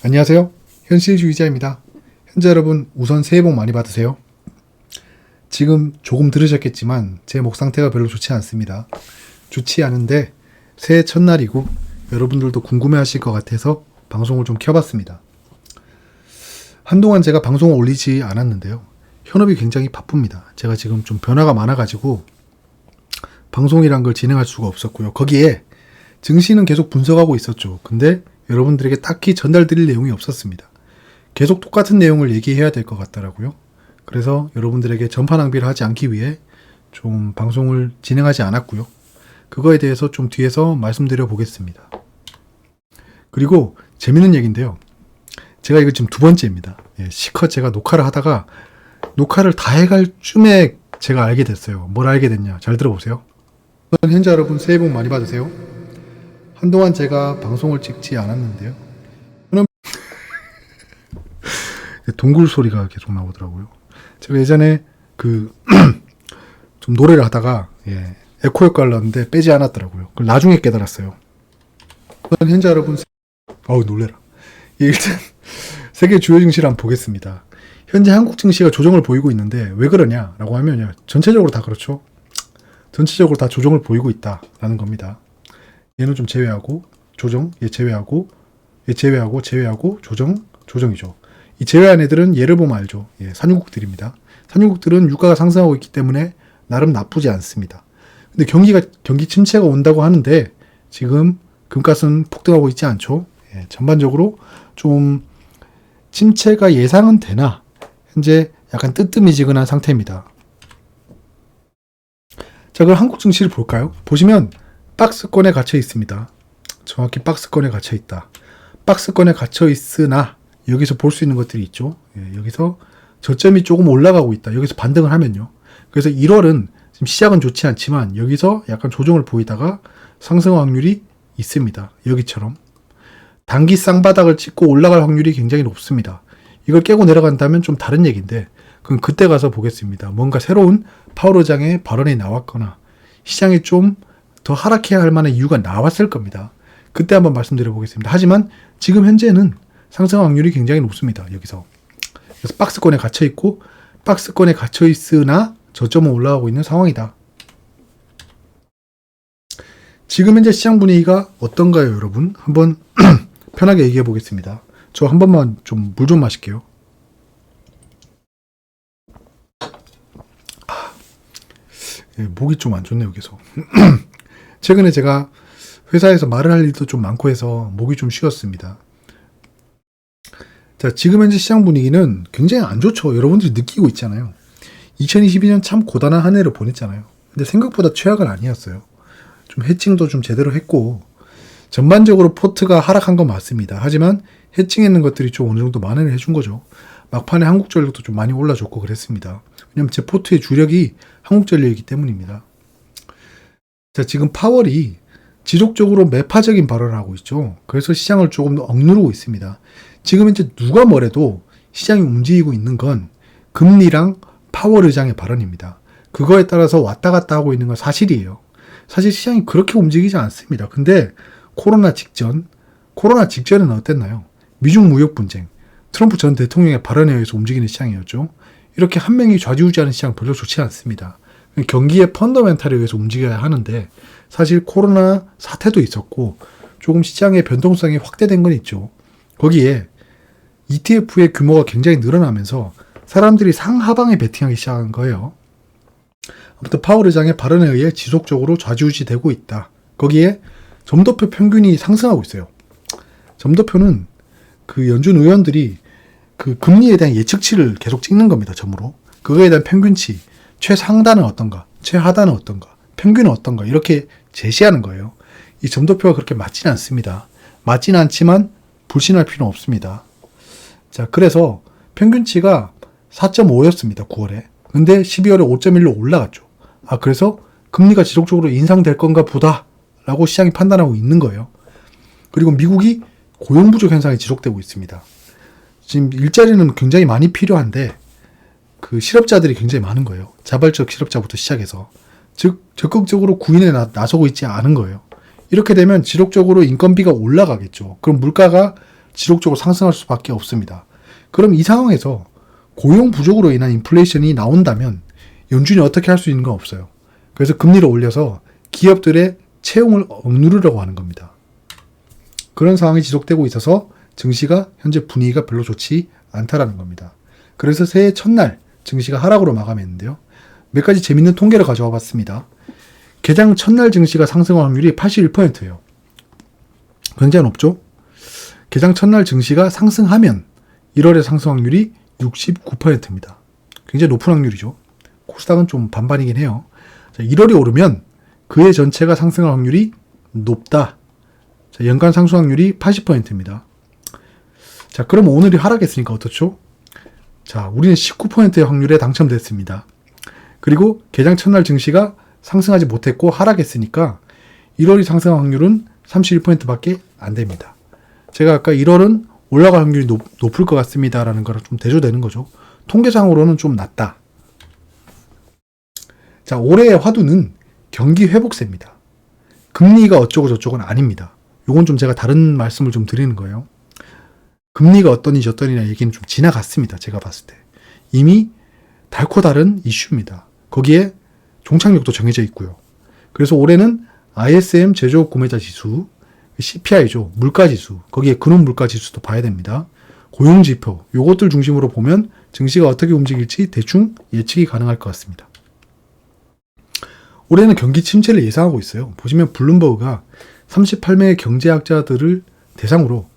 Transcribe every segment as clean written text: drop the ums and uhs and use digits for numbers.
안녕하세요. 현실주의자입니다. 현재 여러분 우선 새해 복 많이 받으세요. 지금 조금 들으셨겠지만 제 목 상태가 별로 좋지 않습니다. 좋지 않은데 새해 첫날이고 여러분들도 궁금해하실 것 같아서 방송을 좀 켜봤습니다. 한동안 제가 방송을 올리지 않았는데요. 현업이 굉장히 바쁩니다. 제가 지금 좀 변화가 많아가지고 방송이란 걸 진행할 수가 없었고요. 거기에 증시는 계속 분석하고 있었죠. 근데 여러분들에게 딱히 전달드릴 내용이 없었습니다. 계속 똑같은 내용을 얘기해야 될 것 같더라고요. 그래서 여러분들에게 전파 낭비를 하지 않기 위해 좀 방송을 진행하지 않았고요. 그거에 대해서 좀 뒤에서 말씀드려 보겠습니다. 그리고 재밌는 얘기인데요. 제가 이거 지금 두 번째입니다. 실컷 제가 녹화를 하다가 녹화를 다 해갈 쯤에 제가 알게 됐어요. 뭘 알게 됐냐? 잘 들어보세요. 현재 여러분 새해 복 많이 받으세요. 한동안 제가 방송을 찍지 않았는데요. 동굴 소리가 계속 나오더라고요. 제가 예전에 좀 노래를 하다가 에코 효과를 넣었는데 빼지 않았더라고요. 그걸 나중에 깨달았어요. 현재 여러분 놀래라. 일단 세계 주요 증시를 한번 보겠습니다. 현재 한국 증시가 조정을 보이고 있는데 왜 그러냐라고 하면요. 전체적으로 다 그렇죠. 전체적으로 다 조정을 보이고 있다라는 겁니다. 얘는 좀 제외하고 조정, 얘 제외하고 제외하고 조정이죠. 이 제외한 애들은 얘를 보면 알죠. 산유국들입니다. 산유국들은 유가가 상승하고 있기 때문에 나름 나쁘지 않습니다. 근데 경기 침체가 온다고 하는데 지금 금값은 폭등하고 있지 않죠. 전반적으로 좀 침체가 예상은 되나 현재 약간 뜨뜨미지근한 상태입니다. 자, 그럼 한국 증시를 볼까요? 보시면 박스권에 갇혀 있습니다. 정확히 박스권에 갇혀 있다. 박스권에 갇혀 있으나 여기서 볼 수 있는 것들이 있죠. 여기서 저점이 조금 올라가고 있다. 여기서 반등을 하면요. 그래서 1월은 지금 시작은 좋지 않지만 여기서 약간 조정을 보이다가 상승 확률이 있습니다. 여기처럼. 단기 쌍바닥을 찍고 올라갈 확률이 굉장히 높습니다. 이걸 깨고 내려간다면 좀 다른 얘기인데 그럼 그때 가서 보겠습니다. 뭔가 새로운 파월 의장의 발언이 나왔거나 시장이 좀 더 하락해야 할 만한 이유가 나왔을 겁니다. 그때 한번 말씀드려 보겠습니다. 하지만 지금 현재는 상승 확률이 굉장히 높습니다. 여기서. 그래서 박스권에 갇혀 있고 박스권에 갇혀 있으나 저점은 올라가고 있는 상황이다. 지금 현재 시장 분위기가 어떤가요, 여러분? 한번 편하게 얘기해 보겠습니다. 저 한 번만 좀 물 좀 마실게요. 목이 좀 안 좋네요, 계속. 최근에 제가 회사에서 말을 할 일도 좀 많고 해서 목이 좀 쉬었습니다. 자, 지금 현재 시장 분위기는 굉장히 안 좋죠. 여러분들이 느끼고 있잖아요. 2022년 참 고단한 한 해를 보냈잖아요. 근데 생각보다 최악은 아니었어요. 좀 해칭도 좀 제대로 했고 전반적으로 포트가 하락한 건 맞습니다. 하지만 해칭했는 것들이 좀 어느 정도 만회를 해준 거죠. 막판에 한국전력도 좀 많이 올라줬고 그랬습니다. 왜냐면 제 포트의 주력이 한국전력이기 때문입니다. 자, 지금 파월이 지속적으로 매파적인 발언을 하고 있죠. 그래서 시장을 조금 더 억누르고 있습니다. 지금 현재 누가 뭐래도 시장이 움직이고 있는 건 금리랑 파월 의장의 발언입니다. 그거에 따라서 왔다 갔다 하고 있는 건 사실이에요. 사실 시장이 그렇게 움직이지 않습니다. 근데 코로나 직전에는 어땠나요? 미중 무역 분쟁, 트럼프 전 대통령의 발언에 의해서 움직이는 시장이었죠. 이렇게 한 명이 좌지우지하는 시장 별로 좋지 않습니다. 경기의 펀더멘탈에 의해서 움직여야 하는데 사실 코로나 사태도 있었고 조금 시장의 변동성이 확대된 건 있죠. 거기에 ETF의 규모가 굉장히 늘어나면서 사람들이 상하방에 베팅하기 시작한 거예요. 아무튼 파월 의장의 발언에 의해 지속적으로 좌지우지되고 있다. 거기에 점도표 평균이 상승하고 있어요. 점도표는 그 연준 의원들이 그 금리에 대한 예측치를 계속 찍는 겁니다. 점으로. 그거에 대한 평균치, 최상단은 어떤가, 최하단은 어떤가, 평균은 어떤가 이렇게 제시하는 거예요. 이 점도표가 그렇게 맞지는 않습니다. 맞지는 않지만 불신할 필요는 없습니다. 자, 그래서 평균치가 4.5였습니다. 9월에. 근데 12월에 5.1로 올라갔죠. 그래서 금리가 지속적으로 인상될 건가 보다 라고 시장이 판단하고 있는 거예요. 그리고 미국이 고용 부족 현상이 지속되고 있습니다. 지금 일자리는 굉장히 많이 필요한데 그 실업자들이 굉장히 많은 거예요. 자발적 실업자부터 시작해서. 즉 적극적으로 구인에 나서고 있지 않은 거예요. 이렇게 되면 지속적으로 인건비가 올라가겠죠. 그럼 물가가 지속적으로 상승할 수밖에 없습니다. 그럼 이 상황에서 고용 부족으로 인한 인플레이션이 나온다면 연준이 어떻게 할 수 있는 건 없어요. 그래서 금리를 올려서 기업들의 채용을 억누르려고 하는 겁니다. 그런 상황이 지속되고 있어서 증시가 현재 분위기가 별로 좋지 않다라는 겁니다. 그래서 새해 첫날 증시가 하락으로 마감했는데요. 몇 가지 재밌는 통계를 가져와 봤습니다. 개장 첫날 증시가 상승할 확률이 81%예요. 굉장히 높죠? 개장 첫날 증시가 상승하면 1월의 상승 확률이 69%입니다. 굉장히 높은 확률이죠. 코스닥은 좀 반반이긴 해요. 자, 1월이 오르면 그해 전체가 상승할 확률이 높다. 자, 연간 상승 확률이 80%입니다. 자, 그럼 오늘이 하락했으니까 어떻죠? 자, 우리는 19%의 확률에 당첨됐습니다. 그리고 개장 첫날 증시가 상승하지 못했고 하락했으니까 1월이 상승할 확률은 31%밖에 안 됩니다. 제가 아까 1월은 올라갈 확률이 높을 것 같습니다 라는 거랑 좀 대조되는 거죠. 통계상으로는 좀 낮다. 자, 올해의 화두는 경기 회복세입니다. 금리가 어쩌고 저쩌고는 아닙니다. 요건 좀 제가 다른 말씀을 좀 드리는 거예요. 금리가 어떠니 저떠니나 얘기는 좀 지나갔습니다. 제가 봤을 때. 이미 달코 다른 이슈입니다. 거기에 종착역도 정해져 있고요. 그래서 올해는 ISM 제조업 구매자 지수, CPI죠. 물가지수, 거기에 근원 물가지수도 봐야 됩니다. 고용지표, 요것들 중심으로 보면 증시가 어떻게 움직일지 대충 예측이 가능할 것 같습니다. 올해는 경기 침체를 예상하고 있어요. 보시면 블룸버그가 38명의 경제학자들을 대상으로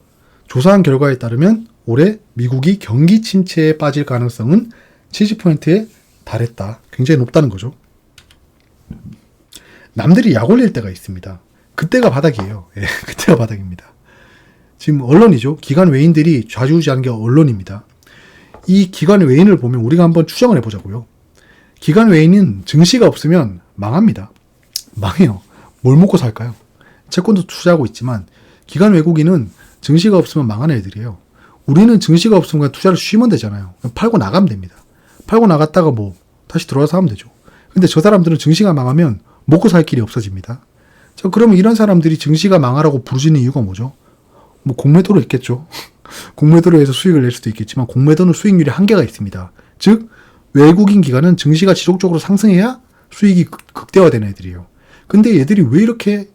조사한 결과에 따르면 올해 미국이 경기 침체에 빠질 가능성은 70%에 달했다. 굉장히 높다는 거죠. 남들이 약 올릴 때가 있습니다. 그때가 바닥이에요. 예, 그때가 바닥입니다. 지금 언론이죠. 기관 외인들이 좌지우지하는 게 언론입니다. 이 기관 외인을 보면 우리가 한번 추정을 해보자고요. 기관 외인은 증시가 없으면 망합니다. 망해요. 뭘 먹고 살까요? 채권도 투자하고 있지만 기관 외국인은 증시가 없으면 망하는 애들이에요. 우리는 증시가 없으면 그냥 투자를 쉬면 되잖아요. 팔고 나가면 됩니다. 팔고 나갔다가 뭐 다시 들어와서 하면 되죠. 근데 저 사람들은 증시가 망하면 먹고 살 길이 없어집니다. 자, 그러면 이런 사람들이 증시가 망하라고 부르짖는 이유가 뭐죠? 뭐 공매도로 있겠죠. 공매도로 해서 수익을 낼 수도 있겠지만 공매도는 수익률이 한계가 있습니다. 즉 외국인 기관은 증시가 지속적으로 상승해야 수익이 극대화되는 애들이에요. 근데 얘들이 왜 이렇게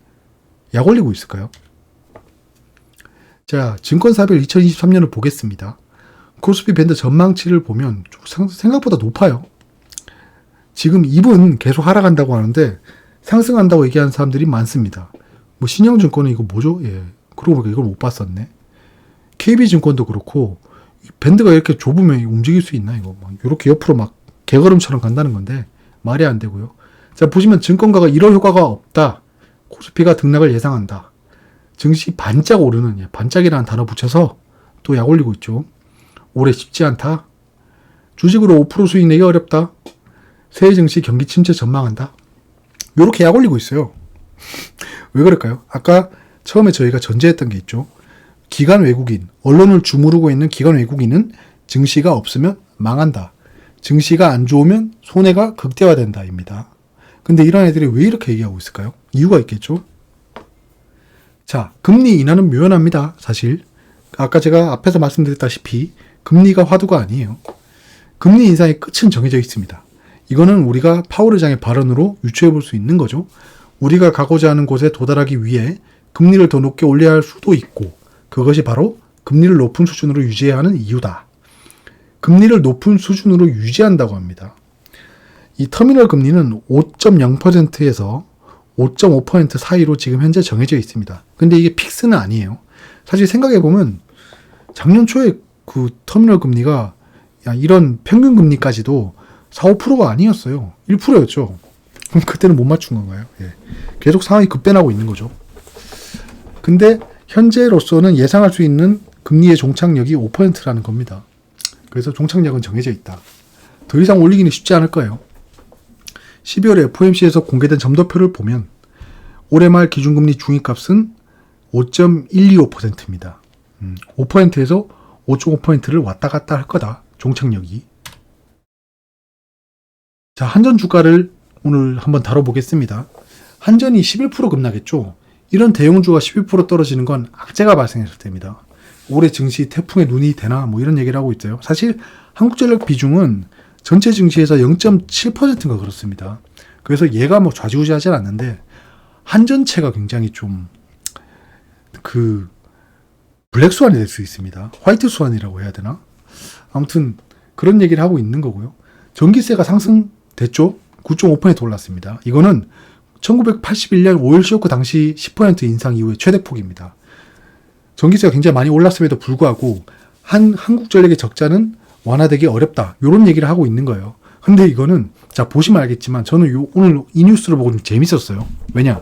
약 올리고 있을까요? 자, 증권사별 2023년을 보겠습니다. 코스피 밴드 전망치를 보면 생각보다 높아요. 지금 입은 계속 하락한다고 하는데 상승한다고 얘기하는 사람들이 많습니다. 뭐 신영증권은 이거 뭐죠? 예, 그러고 보니까 이걸 못 봤었네. KB증권도 그렇고 밴드가 이렇게 좁으면 움직일 수 있나 이거? 막 이렇게 옆으로 막 개걸음처럼 간다는 건데 말이 안 되고요. 자, 보시면 증권가가 1월 효과가 없다. 코스피가 등락을 예상한다. 증시 반짝 오르는, 반짝이라는 단어 붙여서 또 약 올리고 있죠. 올해 쉽지 않다. 주식으로 5% 수익 내기 어렵다. 새해 증시 경기 침체 전망한다. 요렇게 약 올리고 있어요. 왜 그럴까요? 아까 처음에 저희가 전제했던 게 있죠. 기관 외국인, 언론을 주무르고 있는 기관 외국인은 증시가 없으면 망한다. 증시가 안 좋으면 손해가 극대화된다입니다. 근데 이런 애들이 왜 이렇게 얘기하고 있을까요? 이유가 있겠죠? 자, 금리 인하는 묘연합니다. 사실 아까 제가 앞에서 말씀드렸다시피 금리가 화두가 아니에요. 금리 인상의 끝은 정해져 있습니다. 이거는 우리가 파월 의장의 발언으로 유추해 볼 수 있는 거죠. 우리가 가고자 하는 곳에 도달하기 위해 금리를 더 높게 올려야 할 수도 있고 그것이 바로 금리를 높은 수준으로 유지해야 하는 이유다. 금리를 높은 수준으로 유지한다고 합니다. 이 터미널 금리는 5.0%에서 5.5% 사이로 지금 현재 정해져 있습니다. 근데 이게 픽스는 아니에요. 사실 생각해보면 작년 초에 그 터미널 금리가 이런 평균 금리까지도 4, 5%가 아니었어요. 1%였죠. 그럼 그때는 못 맞춘 건가요? 예. 계속 상황이 급변하고 있는 거죠. 근데 현재로서는 예상할 수 있는 금리의 종착역이 5%라는 겁니다. 그래서 종착역은 정해져 있다. 더 이상 올리기는 쉽지 않을 거예요. 12월에 FOMC에서 공개된 점도표를 보면 올해 말 기준금리 중위값은 5.125%입니다. 5%에서 5.5%를 왔다 갔다 할 거다. 종착역이. 자, 한전 주가를 오늘 한번 다뤄보겠습니다. 한전이 11% 급락했죠. 이런 대형주가 11% 떨어지는 건 악재가 발생했을 때입니다. 올해 증시 태풍의 눈이 되나 뭐 이런 얘기를 하고 있어요. 사실 한국전력 비중은 전체 증시에서 0.7%인가 그렇습니다. 그래서 얘가 뭐 좌지우지하진 않는데 한전체가 굉장히 좀 블랙스완이 될 수 있습니다. 화이트 스완이라고 해야 되나? 아무튼 그런 얘기를 하고 있는 거고요. 전기세가 상승됐죠? 9.5% 올랐습니다. 이거는 1981년 오일 쇼크 당시 10% 인상 이후의 최대폭입니다. 전기세가 굉장히 많이 올랐음에도 불구하고 한국전력의 적자는 완화되기 어렵다. 이런 얘기를 하고 있는 거예요. 근데 이거는 자 보시면 알겠지만 저는 오늘 이 뉴스를 보고 좀 재밌었어요. 왜냐?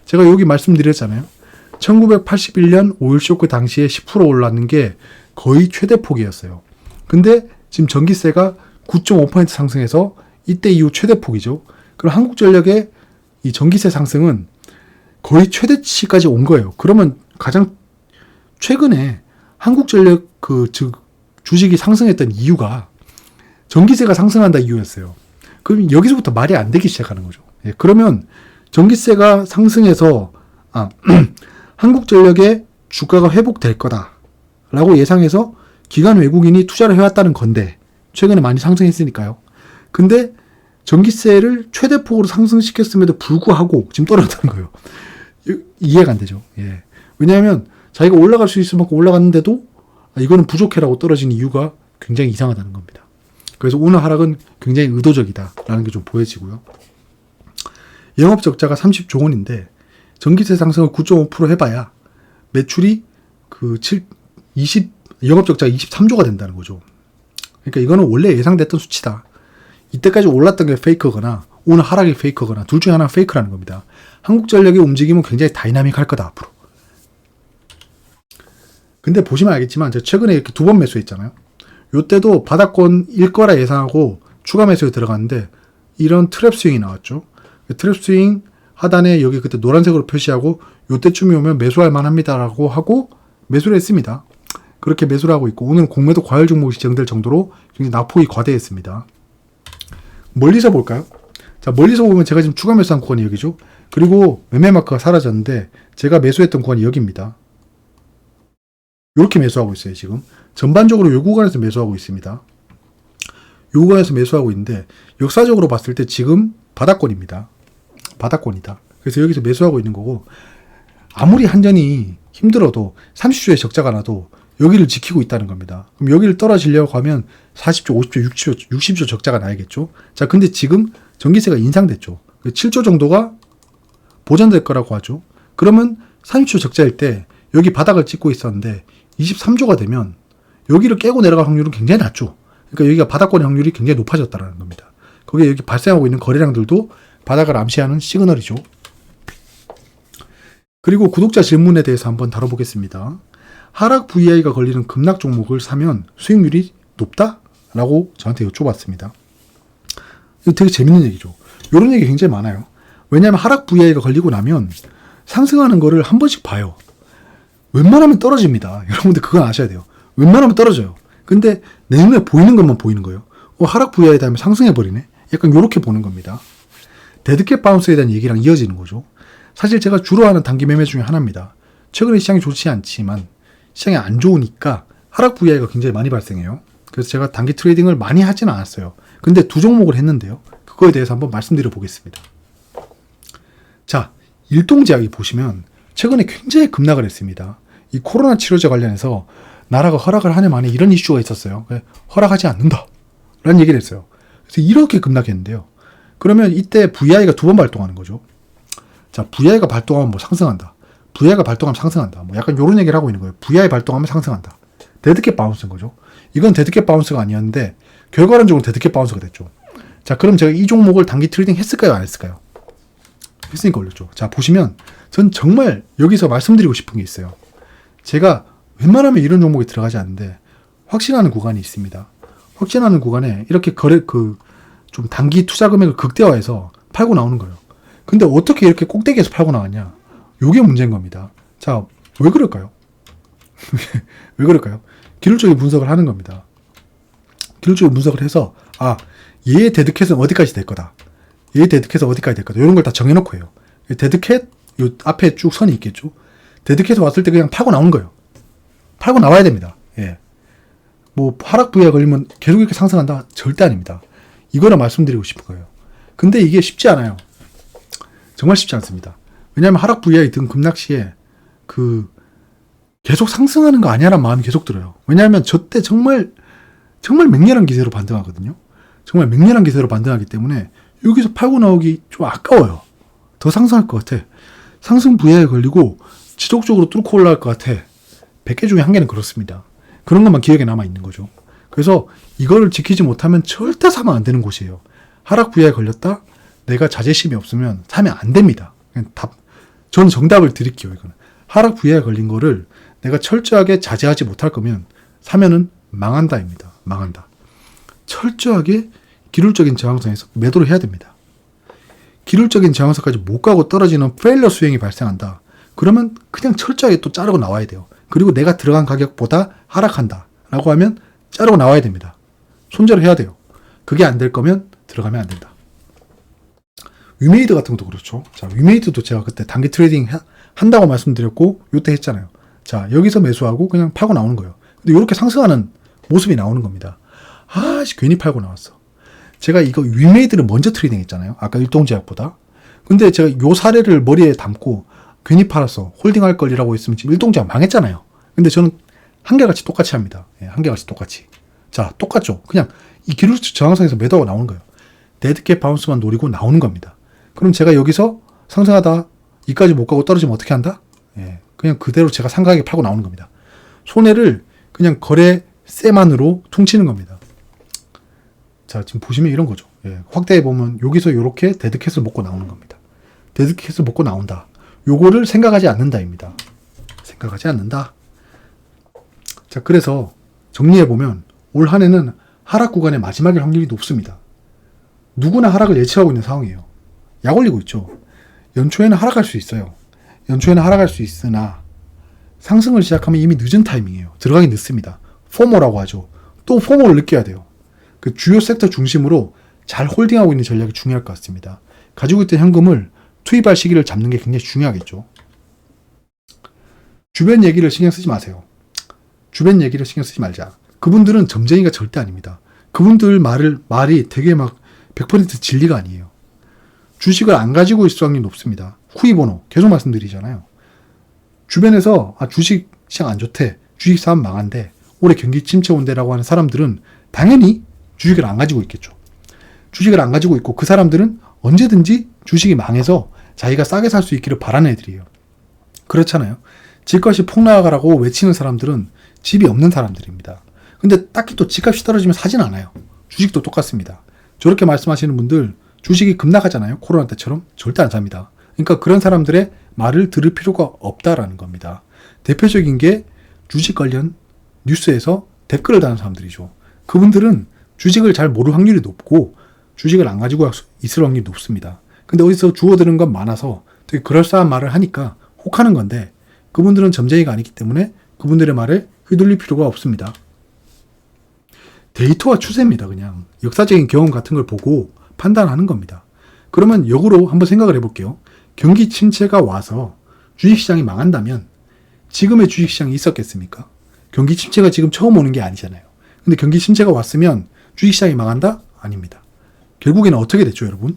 제가 여기 말씀드렸잖아요. 1981년 오일 쇼크 당시에 10% 올랐는 게 거의 최대폭이었어요. 근데 지금 전기세가 9.5% 상승해서 이때 이후 최대폭이죠. 그럼 한국전력의 이 전기세 상승은 거의 최대치까지 온 거예요. 그러면 가장 최근에 한국전력 주식이 상승했던 이유가 전기세가 상승한다 이유였어요. 그럼 여기서부터 말이 안 되기 시작하는 거죠. 예, 그러면 전기세가 상승해서 한국전력의 주가가 회복될 거다라고 예상해서 기관 외국인이 투자를 해왔다는 건데 최근에 많이 상승했으니까요. 근데 전기세를 최대폭으로 상승시켰음에도 불구하고 지금 떨어졌다는 거예요. 이해가 안 되죠. 예. 왜냐하면 자기가 올라갈 수 있을 만큼 올라갔는데도 이거는 부족해라고 떨어진 이유가 굉장히 이상하다는 겁니다. 그래서 오늘 하락은 굉장히 의도적이다라는 게 좀 보여지고요. 영업 적자가 30조 원인데 전기세 상승을 9.5% 해봐야 매출이 영업 적자가 23조가 된다는 거죠. 그러니까 이거는 원래 예상됐던 수치다. 이때까지 올랐던 게 페이크거나 오늘 하락이 페이크거나 둘 중에 하나가 페이크라는 겁니다. 한국전력의 움직임은 굉장히 다이나믹할 거다 앞으로. 근데 보시면 알겠지만 제가 최근에 이렇게 2번 매수했잖아요. 요때도 바닥권일 거라 예상하고 추가 매수에 들어갔는데 이런 트랩 스윙이 나왔죠. 트랩 스윙 하단에 여기 그때 노란색으로 표시하고 요때쯤이 오면 매수할 만합니다라고 하고 매수를 했습니다. 그렇게 매수를 하고 있고 오늘 공매도 과열 종목이 지정될 정도로 굉장히 낙폭이 거대했습니다. 멀리서 볼까요? 자, 멀리서 보면 제가 지금 추가 매수한 구간이 여기죠. 그리고 매매 마크가 사라졌는데 제가 매수했던 구간이 여기입니다. 이렇게 매수하고 있어요, 지금. 전반적으로 이 구간에서 매수하고 있습니다. 이 구간에서 매수하고 있는데 역사적으로 봤을 때 지금 바닥권입니다. 바닥권이다. 그래서 여기서 매수하고 있는 거고 아무리 한전이 힘들어도 30조의 적자가 나도 여기를 지키고 있다는 겁니다. 그럼 여기를 떨어지려고 하면 40조, 50조, 60조 적자가 나야겠죠. 자, 근데 지금 전기세가 인상됐죠. 7조 정도가 보전될 거라고 하죠. 그러면 30조 적자일 때 여기 바닥을 찍고 있었는데 23조가 되면 여기를 깨고 내려갈 확률은 굉장히 낮죠. 그러니까 여기가 바닥권의 확률이 굉장히 높아졌다는 겁니다. 거기에 여기 발생하고 있는 거래량들도 바닥을 암시하는 시그널이죠. 그리고 구독자 질문에 대해서 한번 다뤄보겠습니다. 하락 VI가 걸리는 급락 종목을 사면 수익률이 높다? 라고 저한테 여쭤봤습니다. 이거 되게 재밌는 얘기죠. 이런 얘기 굉장히 많아요. 왜냐하면 하락 VI가 걸리고 나면 상승하는 거를 한 번씩 봐요. 웬만하면 떨어집니다. 여러분들 그건 아셔야 돼요. 웬만하면 떨어져요. 근데 내 눈에 보이는 것만 보이는 거예요. 하락 VI 다음에 상승해버리네? 약간 요렇게 보는 겁니다. 데드캣 바운스에 대한 얘기랑 이어지는 거죠. 사실 제가 주로 하는 단기 매매 중에 하나입니다. 최근에 시장이 좋지 않지만 시장이 안 좋으니까 하락 VI가 굉장히 많이 발생해요. 그래서 제가 단기 트레이딩을 많이 하지는 않았어요. 근데 2종목을 했는데요. 그거에 대해서 한번 말씀드려 보겠습니다. 자, 일동제약이 보시면 최근에 굉장히 급락을 했습니다. 이 코로나 치료제 관련해서 나라가 허락을 하냐 마냐 이런 이슈가 있었어요. 허락하지 않는다 라는 얘기를 했어요. 그래서 이렇게 급락했는데요. 그러면 이때 VI가 2번 발동하는 거죠. 자, VI가 발동하면 뭐 상승한다. VI가 발동하면 상승한다. 뭐 약간 이런 얘기를 하고 있는 거예요. VI 발동하면 상승한다. 데드캣 바운스인 거죠. 이건 데드캣 바운스가 아니었는데 결과론적으로 데드캣 바운스가 됐죠. 자, 그럼 제가 이 종목을 단기 트레이딩 했을까요? 안 했을까요? 했으니까 올렸죠. 자, 보시면 전 정말 여기서 말씀드리고 싶은 게 있어요. 제가 웬만하면 이런 종목에 들어가지 않는데 확신하는 구간이 있습니다. 확신하는 구간에 이렇게 좀 단기 투자 금액을 극대화해서 팔고 나오는 거예요. 근데 어떻게 이렇게 꼭대기에서 팔고 나왔냐? 요게 문제인 겁니다. 자, 왜 그럴까요? 왜 그럴까요? 기술적인 분석을 하는 겁니다. 기술적인 분석을 해서 얘의 데드캣은 어디까지 될 거다. 얘의 데드캣은 어디까지 될 거다. 이런 걸 다 정해놓고 해요. 데드캣 요 앞에 쭉 선이 있겠죠. 데드캣에 왔을 때 그냥 팔고 나오는 거예요. 팔고 나와야 됩니다. 예. 뭐 하락 부위에 걸리면 계속 이렇게 상승한다? 절대 아닙니다. 이거를 말씀드리고 싶은 거예요. 근데 이게 쉽지 않아요. 정말 쉽지 않습니다. 왜냐하면 하락 부위에 든 급락 시에 계속 상승하는 거 아니야라는 마음이 계속 들어요. 왜냐하면 저 때 정말 맹렬한 기세로 반등하거든요. 정말 맹렬한 기세로 반등하기 때문에 여기서 팔고 나오기 좀 아까워요. 더 상승할 것 같아. 상승 부위에 걸리고 지속적으로 뚫고 올라갈 것 같아. 100개 중에 1개는 그렇습니다. 그런 것만 기억에 남아 있는 거죠. 그래서 이거를 지키지 못하면 절대 사면 안 되는 곳이에요. 하락 부위에 걸렸다? 내가 자제심이 없으면 사면 안 됩니다. 그냥 저는 정답을 드릴게요. 이거는. 하락 부위에 걸린 거를 내가 철저하게 자제하지 못할 거면 사면은 망한다입니다. 망한다. 철저하게 기술적인 저항선에서 매도를 해야 됩니다. 기술적인 저항선까지 못 가고 떨어지는 페일러 수행이 발생한다. 그러면 그냥 철저하게 또 자르고 나와야 돼요. 그리고 내가 들어간 가격보다 하락한다 라고 하면 자르고 나와야 됩니다. 손절을 해야 돼요. 그게 안 될 거면 들어가면 안 된다. 위메이드 같은 것도 그렇죠. 자, 위메이드도 제가 그때 단기 트레이딩 한다고 말씀드렸고 요때 했잖아요. 자, 여기서 매수하고 그냥 팔고 나오는 거예요. 근데 이렇게 상승하는 모습이 나오는 겁니다. 괜히 팔고 나왔어. 제가 이거 위메이드를 먼저 트레이딩 했잖아요. 아까 일동제약보다. 근데 제가 요 사례를 머리에 담고 괜히 팔았어. 홀딩할 걸이라고 했으면 지금 일동제약 망했잖아요. 근데 저는 한결같이 똑같이 합니다. 예, 한결같이 똑같이. 자, 똑같죠. 그냥 이 기술적 저항선에서 매도하고 나오는 거예요. 데드캣 바운스만 노리고 나오는 겁니다. 그럼 제가 여기서 상승하다 이까지 못 가고 떨어지면 어떻게 한다? 예, 그냥 그대로 제가 상가하게 팔고 나오는 겁니다. 손해를 그냥 거래세만으로 퉁치는 겁니다. 자, 지금 보시면 이런 거죠. 예, 확대해 보면 여기서 이렇게 데드캣을 먹고 나오는 겁니다. 데드캣을 먹고 나온다. 요거를 생각하지 않는다입니다. 생각하지 않는다. 자, 그래서 정리해 보면 올 한 해는 하락 구간의 마지막일 확률이 높습니다. 누구나 하락을 예측하고 있는 상황이에요. 약 올리고 있죠. 연초에는 하락할 수 있어요. 연초에는 하락할 수 있으나 상승을 시작하면 이미 늦은 타이밍이에요. 들어가기 늦습니다. 포모라고 하죠. 또 포모를 느껴야 돼요. 그 주요 섹터 중심으로 잘 홀딩하고 있는 전략이 중요할 것 같습니다. 가지고 있던 현금을 투입할 시기를 잡는 게 굉장히 중요하겠죠. 주변 얘기를 신경 쓰지 마세요. 주변 얘기를 신경 쓰지 말자. 그분들은 점쟁이가 절대 아닙니다. 그분들 말이 되게 막 100% 진리가 아니에요. 주식을 안 가지고 있을 확률이 높습니다. 후이번호 계속 말씀드리잖아요. 주변에서 주식 시장 안 좋대. 주식 사면 망한대. 올해 경기 침체 온대라고 하는 사람들은 당연히 주식을 안 가지고 있겠죠. 주식을 안 가지고 있고 그 사람들은 언제든지 주식이 망해서 자기가 싸게 살 수 있기를 바라는 애들이에요. 그렇잖아요. 집값이 폭락하라고 외치는 사람들은 집이 없는 사람들입니다. 근데 딱히 또 집값이 떨어지면 사진 않아요. 주식도 똑같습니다. 저렇게 말씀하시는 분들 주식이 급락하잖아요. 코로나 때처럼 절대 안 삽니다. 그러니까 그런 사람들의 말을 들을 필요가 없다라는 겁니다. 대표적인 게 주식 관련 뉴스에서 댓글을 다는 사람들이죠. 그분들은 주식을 잘 모를 확률이 높고 주식을 안 가지고 있을 확률이 높습니다. 근데 어디서 주워드는 건 많아서 되게 그럴싸한 말을 하니까 혹하는 건데 그분들은 점쟁이가 아니기 때문에 그분들의 말에 휘둘릴 필요가 없습니다. 데이터와 추세입니다. 그냥 역사적인 경험 같은 걸 보고 판단하는 겁니다. 그러면 역으로 한번 생각을 해볼게요. 경기 침체가 와서 주식시장이 망한다면 지금의 주식시장이 있었겠습니까? 경기 침체가 지금 처음 오는 게 아니잖아요. 근데 경기 침체가 왔으면 주식시장이 망한다? 아닙니다. 결국에는 어떻게 됐죠, 여러분?